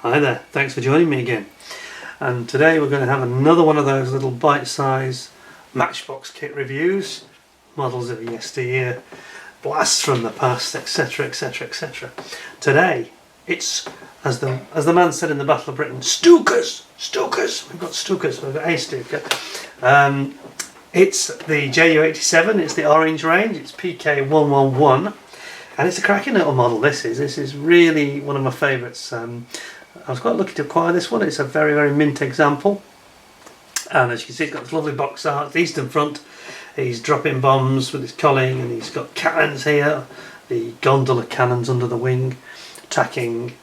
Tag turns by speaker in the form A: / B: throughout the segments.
A: Hi there, thanks for joining me again. And today we're going to have another one of those little bite-sized Matchbox kit reviews, models of yesteryear, blasts from the past, etc, etc, etc. Today it's, as the man said in the Battle of Britain, Stukas! Stukas! We've got Stukas, we've got a Stuka. It's the Ju87, it's the orange range, it's PK-111, and it's a cracking little model. This is really one of my favourites. I was quite lucky to acquire this one. It's a very, very mint example, and as you can see, it's got this lovely box art, the eastern front. He's dropping bombs with his colling, and he's got cannons here, the gondola cannons under the wing, attacking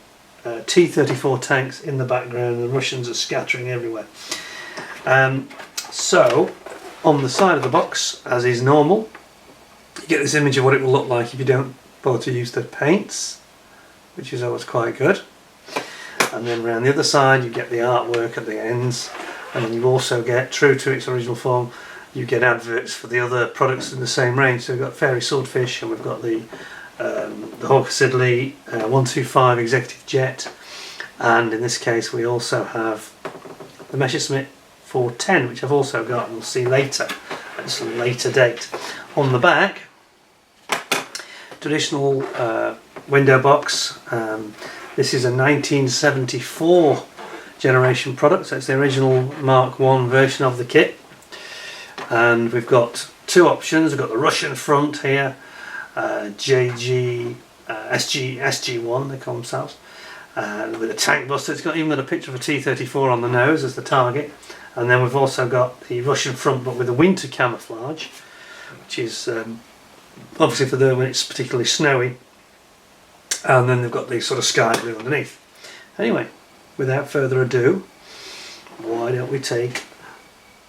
A: T-34 tanks in the background, and the Russians are scattering everywhere. So on the side of the box, as is normal, you get this image of what it will look like if you don't bother to use the paints, which is always quite good. And then around the other side you get the artwork at the ends, and then you also get, true to its original form, you get adverts for the other products in the same range. So we've got Fairy Swordfish, and we've got the Oxley 125 Executive Jet, and in this case we also have the Messerschmitt 410, which I've also got, and we'll see later at some later date. On the back, traditional window box. This is a 1974 generation product, so it's the original Mark 1 version of the kit. And we've got two options. We've got the Russian front here, SG1 they call themselves, with a tank buster. It's even got a picture of a T-34 on the nose as the target. And then we've also got the Russian front, but with a winter camouflage, which is obviously for when it's particularly snowy. And then they've got the sort of sky blue underneath. Anyway, without further ado, why don't we take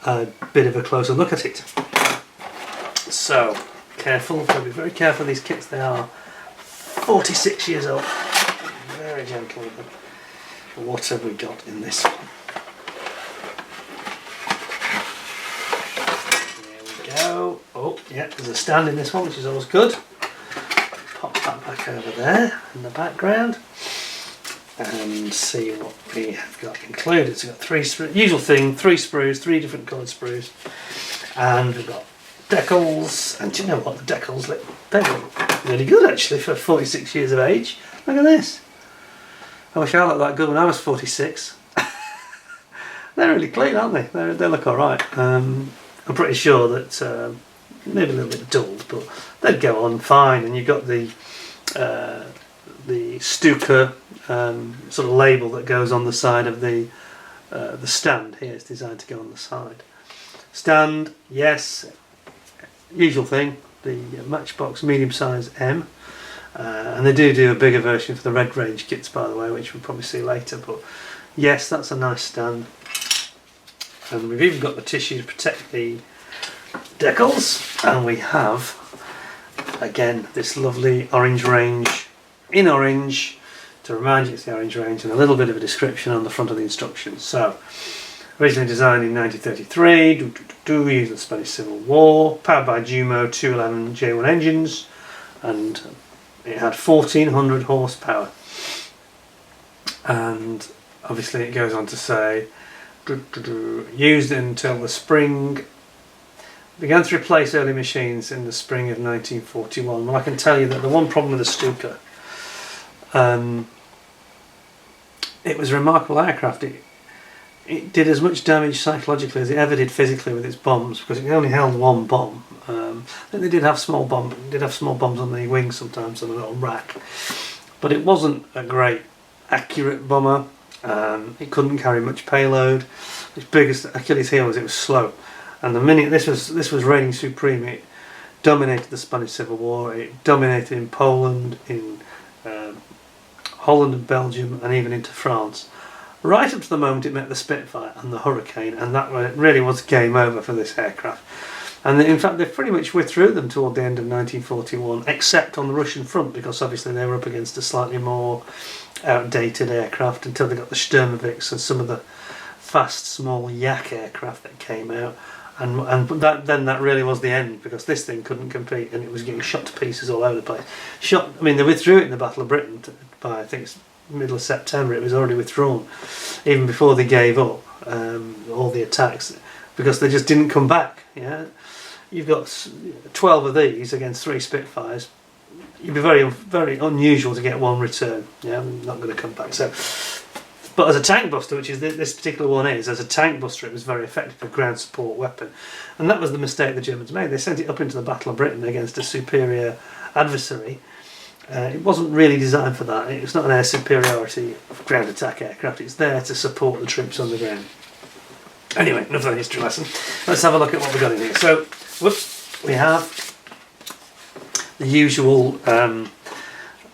A: a bit of a closer look at it. So, careful, got to be very careful of these kits. They are 46 years old. Very gentle with them. What have we got in this one? There we go. Oh, yeah, there's a stand in this one, which is always good. Pop that back over there in the background and see what we have got included. So we've got three usual thing, three sprues, three different coloured sprues, and we've got decals. And do you know what, the decals look, they look really good actually for 46 years of age. Look at this. I wish I looked that good when I was 46. They're really clean, aren't they? They look alright. I'm pretty sure that maybe a little bit dulled, but they'd go on fine. And you've got the Stuka sort of label that goes on the side of the stand here. It's designed to go on the side. Stand, yes, usual thing. The Matchbox medium size M, and they do a bigger version for the red range kits, by the way, which we'll probably see later. But yes, that's a nice stand, and we've even got the tissue to protect the decals, and we have again this lovely orange range in orange to remind you it's the orange range, and a little bit of a description on the front of the instructions. So, originally designed in 1933, using the Spanish Civil War, powered by Ju87 J1 engines, and it had 1400 horsepower. And obviously it goes on to say used until the spring, began to replace early machines in the spring of 1941. Well, I can tell you that the one problem with the Stuka, it was a remarkable aircraft. It did as much damage psychologically as it ever did physically with its bombs, because it only held one bomb. I think they did have small bombs on the wings sometimes, on a little rack, but it wasn't a great accurate bomber. It couldn't carry much payload. Its biggest Achilles heel was it was slow. And the minute this was reigning supreme, it dominated the Spanish Civil War. It dominated in Poland, in Holland and Belgium, and even into France. Right up to the moment it met the Spitfire and the Hurricane, and that really was game over for this aircraft. And in fact, they pretty much withdrew them toward the end of 1941, except on the Russian front, because obviously they were up against a slightly more outdated aircraft until they got the Sturmovix and some of the fast, small Yak aircraft that came out. And then that really was the end, because this thing couldn't compete, and it was getting shot to pieces all over the place. I mean, they withdrew it in the Battle of Britain by, I think it's middle of September it was already withdrawn, even before they gave up all the attacks, because they just didn't come back. Yeah, you've got 12 of these against 3 Spitfires. It'd be very, very unusual to get one return. Yeah, I'm not going to come back. So, but as a tank buster, which is this particular one is, as a tank buster, it was very effective, a ground support weapon, and that was the mistake the Germans made. They sent it up into the Battle of Britain against a superior adversary. It wasn't really designed for that. It's not an air superiority ground attack aircraft. It's there to support the troops on the ground. Anyway, enough of the history lesson. Let's have a look at what we've got in here. So, whoops, we have the usual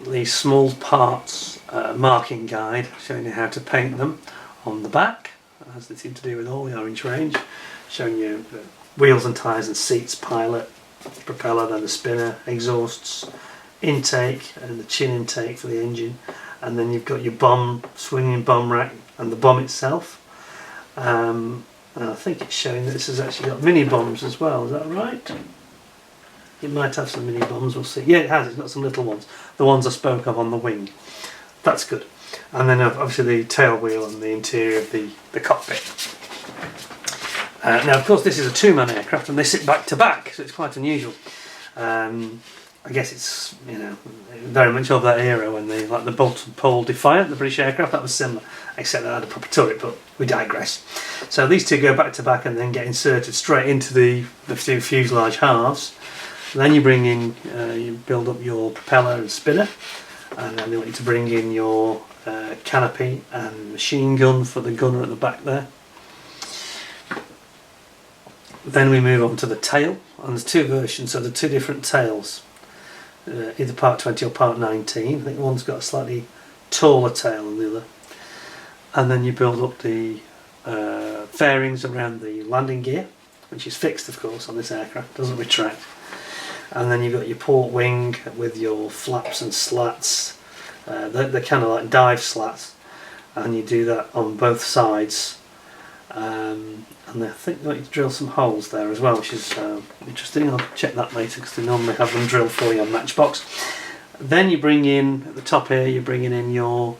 A: the small parts marking guide showing you how to paint them on the back, as they seem to do with all the Orange range, showing you the wheels and tyres and seats, pilot, propeller, then the spinner, exhausts, intake and the chin intake for the engine, and then you've got your bomb, swinging bomb rack and the bomb itself. And I think it's showing that this has actually got mini bombs as well, is that right? It might have some mini bombs, we'll see. Yeah, it has, it's got some little ones. The ones I spoke of on the wing. That's good. And then obviously the tail wheel and the interior of the cockpit. Now of course this is a 2-man aircraft and they sit back to back, so it's quite unusual. I guess it's, you know, very much of that era when they, like the Bolton Pole Defiant, the British aircraft, that was similar, except that had a proper turret, but we digress. So these two go back to back and then get inserted straight into the two fuselage halves. Then you bring in, you build up your propeller and spinner, and then they want you to bring in your canopy and machine gun for the gunner at the back there. Then we move on to the tail, and there's 2 versions, so there are 2 different tails. Either part 20 or part 19. I think one's got a slightly taller tail than the other. And then you build up the fairings around the landing gear, which is fixed of course on this aircraft, doesn't retract. And then you've got your port wing with your flaps and slats. They're kind of like dive slats, and you do that on both sides. And I think they want you to drill some holes there as well, which is interesting. I'll check that later because they normally have them drilled for you on Matchbox. Then you bring in, at the top here, you're bringing in your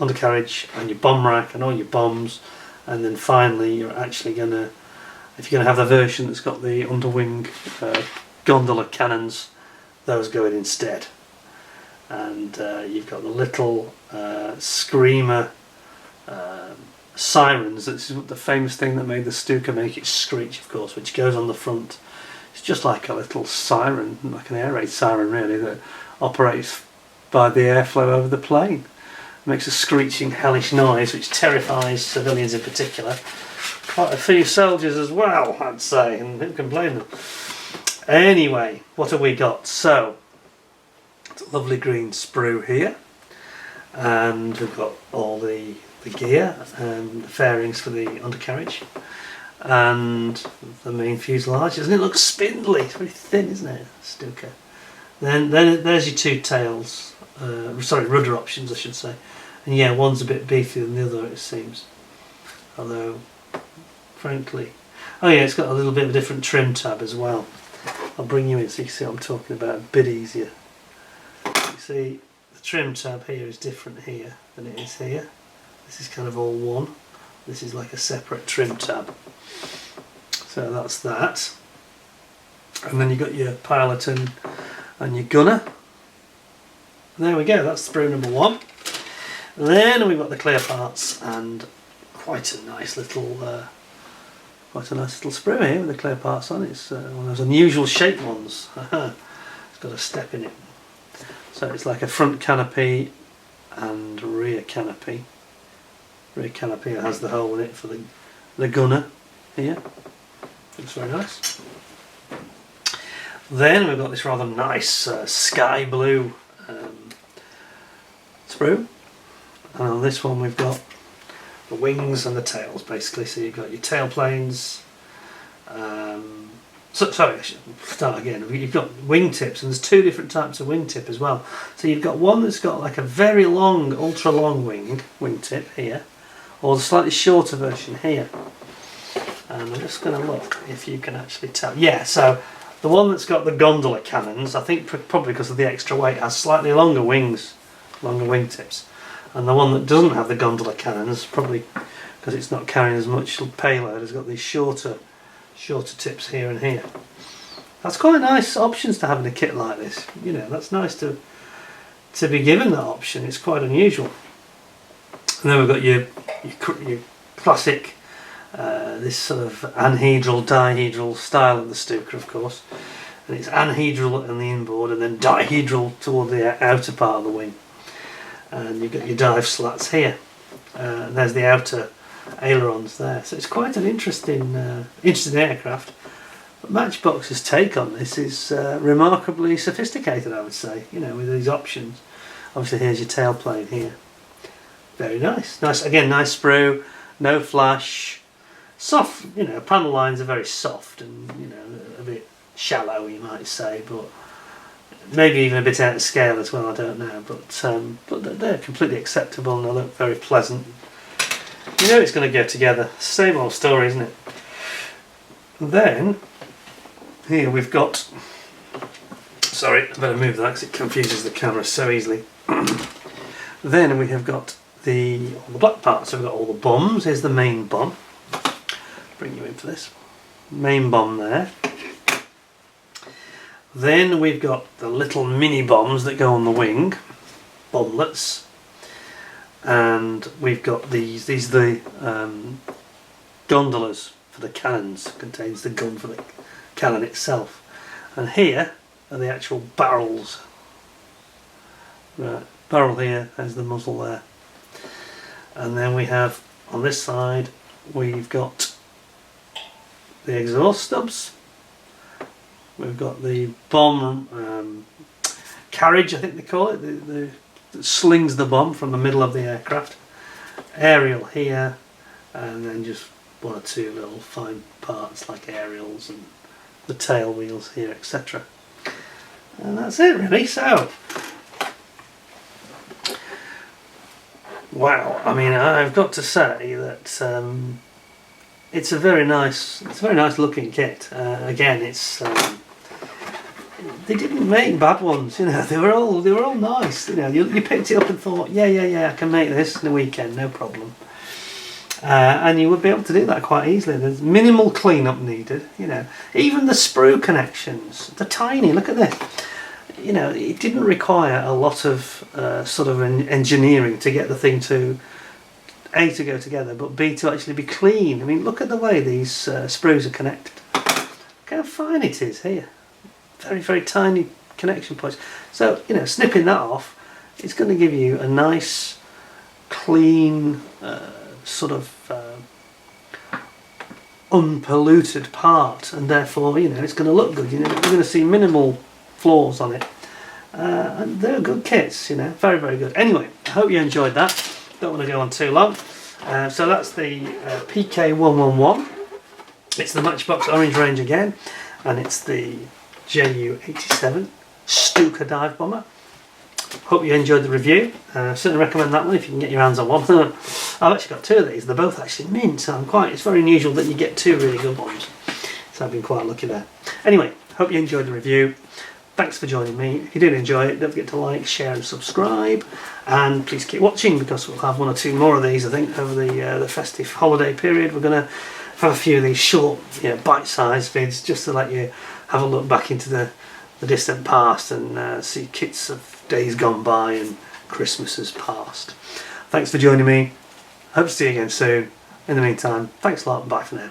A: undercarriage and your bomb rack and all your bombs, and then finally you're actually going to, if you're going to have the version that's got the underwing gondola cannons, those go in instead. And you've got the little screamer sirens. This is the famous thing that made the Stuka make it screech, of course, which goes on the front. It's just like a little siren, like an air raid siren really, that operates by the airflow over the plane. It makes a screeching hellish noise which terrifies civilians in particular. Quite a few soldiers as well, I'd say, and who can blame them? Anyway, what have we got? So, it's a lovely green sprue here, and we've got all the gear and the fairings for the undercarriage and the main fuselage. Doesn't it look spindly? It's very thin, isn't it, Stuka? Then there's your 2 tails, sorry, rudder options I should say, and yeah, one's a bit beefier than the other it seems, although frankly, oh yeah, it's got a little bit of a different trim tab as well. I'll bring you in so you can see what I'm talking about a bit easier. You see the trim tab here is different here than it is here. This is kind of all one. This is like a separate trim tab. So that's that. And then you've got your pilot and your gunner. And there we go, that's sprue number 1. Then we've got the clear parts and quite a nice little sprue here with the clear parts on. It's one of those unusual shaped ones. It's got a step in it. So it's like a front canopy and rear canopy. Rear canopy has the hole in it for the gunner here. Looks very nice. Then we've got this rather nice sky blue sprue, and on this one we've got the wings and the tails basically. So you've got your tail planes. Sorry, I should start again. You've got wingtips, and there's 2 different types of wingtip as well. So you've got one that's got like a very long, ultra long wingtip here, or the slightly shorter version here. And I'm just going to look if you can actually tell. Yeah, so the one that's got the gondola cannons, I think probably because of the extra weight, has slightly longer wings, longer wingtips. and the one that doesn't have the gondola cannons, probably because it's not carrying as much payload, has got these shorter tips here and here. That's quite nice options to have in a kit like this. You know, that's nice to be given that option. It's quite unusual. And then we've got your classic, this sort of anhedral, dihedral style of the Stuka, of course. And it's anhedral on the inboard and then dihedral toward the outer part of the wing. And you've got your dive slats here. And there's the outer ailerons there. So it's quite an interesting aircraft. But Matchbox's take on this is remarkably sophisticated, I would say. You know, with these options. Obviously, here's your tailplane here. Very nice. Again, nice sprue, no flash, soft. You know, panel lines are very soft and, you know, a bit shallow, you might say, but maybe even a bit out of scale as well. I don't know, but they're completely acceptable and they look very pleasant. You know, it's going to go together. Same old story, isn't it? And then here we've got. Sorry, I better move that because it confuses the camera so easily. Then we have got all the black parts. So we've got all the bombs. Here's the main bomb. Bring you in for this. Main bomb there. Then we've got the little mini bombs that go on the wing, bomblets, and we've got these are the gondolas for the cannons. Contains the gun for the cannon itself, and here are the actual barrels. Right, barrel here, there's the muzzle there. And then we have, on this side, we've got the exhaust stubs. We've got the bomb carriage, I think they call it, that slings the bomb from the middle of the aircraft. Aerial here, and then just one or two little fine parts like aerials and the tail wheels here, etc. And that's it really. So, wow, I mean, I've got to say that it's a very nice looking kit. Again, it's they didn't make bad ones, you know. They were all nice, you know. You picked it up and thought, yeah, I can make this in a weekend, no problem. And you would be able to do that quite easily. There's minimal cleanup needed, you know. Even the sprue connections, they're tiny. Look at this. You know, it didn't require a lot of sort of engineering to get the thing to A, to go together, but B, to actually be clean. I mean, look at the way these sprues are connected. Look how fine it is here. Very, very tiny connection points. So, you know, snipping that off, it's going to give you a nice, clean, sort of unpolluted part, and therefore, you know, it's going to look good. You know, you're going to see minimal flaws on it, and they're good kits. You know, very, very good. Anyway, I hope you enjoyed that. Don't want to go on too long. So that's the PK-111. It's the Matchbox Orange range again, and it's the Ju87 Stuka dive bomber. Hope you enjoyed the review. Certainly recommend that one if you can get your hands on one. I've actually got two of these. They're both actually mint, so it's very unusual that you get two really good ones. So I've been quite lucky there. Anyway, hope you enjoyed the review. Thanks for joining me. If you did enjoy it, don't forget to like, share and subscribe. And please keep watching, because we'll have one or two more of these, I think, over the festive holiday period. We're going to have a few of these short, bite-sized vids, just to let you have a look back into the distant past and see kits of days gone by and Christmases past. Thanks for joining me. Hope to see you again soon. In the meantime, thanks a lot. Bye for now.